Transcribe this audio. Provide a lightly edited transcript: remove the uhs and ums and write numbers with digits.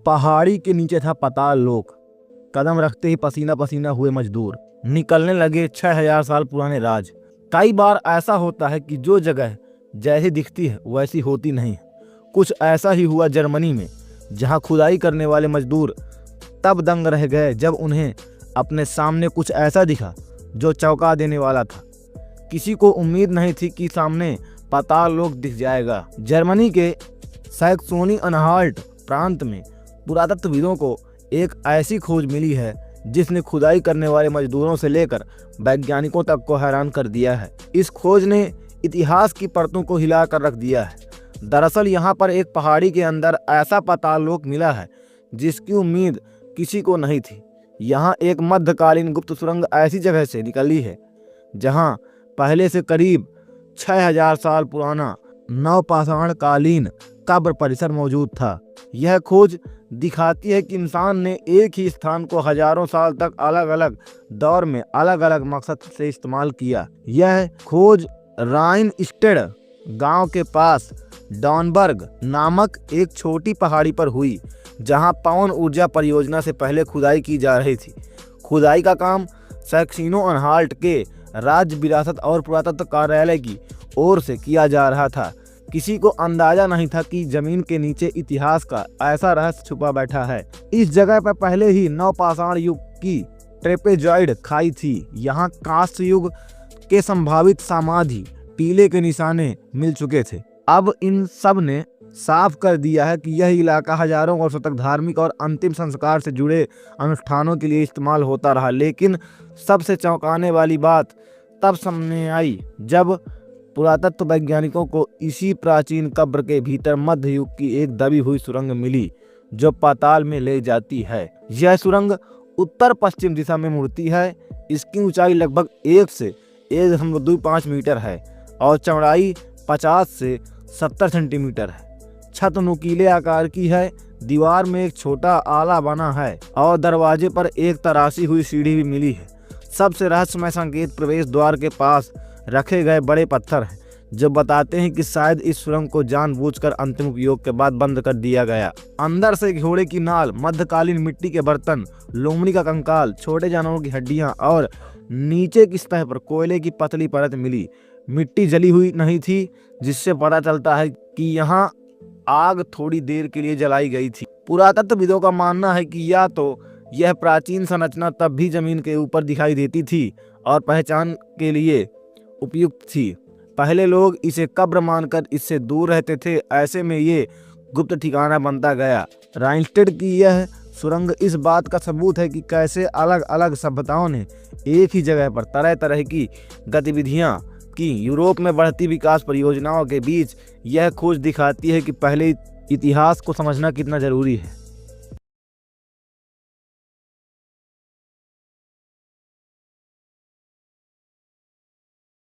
पहाड़ी के नीचे था पाताल लोक। कदम रखते ही पसीना पसीना हुए मजदूर। निकलने लगे 6000 साल पुराने राज। कई बार ऐसा होता है कि जो जगह जैसी दिखती है वैसी होती नहीं। कुछ ऐसा ही हुआ जर्मनी में, जहां खुदाई करने वाले मजदूर तब दंग रह गए जब उन्हें अपने सामने कुछ ऐसा दिखा जो चौंका देने वाला था। किसी को उम्मीद नहीं थी कि सामने पाताल लोक दिख जाएगा। जर्मनी के सैक्सोनी अनहाल्ट प्रांत में पुरातत्वविदों को एक ऐसी खोज मिली है जिसने खुदाई करने वाले मजदूरों से लेकर वैज्ञानिकों तक को हैरान कर दिया है। इस खोज ने इतिहास की परतों को हिला कर रख दिया है। दरअसल यहाँ पर एक पहाड़ी के अंदर ऐसा पाताल लोक मिला है जिसकी उम्मीद किसी को नहीं थी। यहाँ एक मध्यकालीन गुप्त सुरंग ऐसी जगह से निकली है जहाँ पहले से करीब 6000 साल पुराना नवपाषाण कालीन कब्र परिसर मौजूद था। यह खोज दिखाती है कि इंसान ने एक ही स्थान को हजारों साल तक अलग अलग दौर में अलग अलग मकसद से इस्तेमाल किया। यह खोज राइनस्टेड गांव के पास डॉनबर्ग नामक एक छोटी पहाड़ी पर हुई, जहां पवन ऊर्जा परियोजना से पहले खुदाई की जा रही थी। खुदाई का काम सैक्सोनी अनहाल्ट के राज्य विरासत और पुरातत्व कार्यालय की ओर से किया जा रहा था। किसी को अंदाजा नहीं था कि जमीन के नीचे इतिहास का ऐसा रहस्य छुपा बैठा है। इस जगह पर पहले ही नवपाषाण युग की ट्रेपेजॉइड खाई थी। यहाँ कांस्य युग के संभावित समाधि टीले के निशाने मिल चुके थे। अब इन सब ने साफ कर दिया है कि यह इलाका हजारों वर्षों तक धार्मिक और अंतिम संस्कार से जुड़े अनुष्ठानों के लिए इस्तेमाल होता रहा। लेकिन सबसे चौंकाने वाली बात तब सामने आई जब पुरातत्व वैज्ञानिकों को इसी प्राचीन कब्र के भीतर मध्य युग की एक दबी हुई सुरंग मिली जो पाताल में ले जाती है। यह सुरंग उत्तर पश्चिम दिशा में मुड़ती है। इसकी ऊंचाई लगभग 1 से 1.25 मीटर है और चौड़ाई 50 से 70 सेंटीमीटर है। छत नुकीले आकार की है। दीवार में एक छोटा आला बना है और दरवाजे पर एक तराशी हुई सीढ़ी भी मिली है। सबसे रहस्यमय संकेत प्रवेश द्वार के पास रखे गए बड़े पत्थर हैं जो बताते हैं कि शायद इस सुरंग को जानबूझकर अंतिम उपयोग के बाद बंद कर दिया गया। अंदर से घोड़े की नाल, मध्यकालीन मिट्टी के बर्तन, लोमड़ी का कंकाल, छोटे जानवरों की हड्डियां और नीचे की सतह पर कोयले की पतली परत मिली। मिट्टी जली हुई नहीं थी, जिससे पता चलता है कि यहाँ आग थोड़ी देर के लिए जलाई गई थी। पुरातत्वविदों का मानना है कि या तो यह प्राचीन संरचना तब भी जमीन के ऊपर दिखाई देती थी और पहचान के लिए उपयुक्त थी। पहले लोग इसे कब्र मानकर इससे दूर रहते थे। ऐसे में ये गुप्त ठिकाना बनता गया। राइनस्टेड की यह सुरंग इस बात का सबूत है कि कैसे अलग अलग सभ्यताओं ने एक ही जगह पर तरह तरह की गतिविधियां की। यूरोप में बढ़ती विकास परियोजनाओं के बीच यह खोज दिखाती है कि पहले इतिहास को समझना कितना जरूरी है।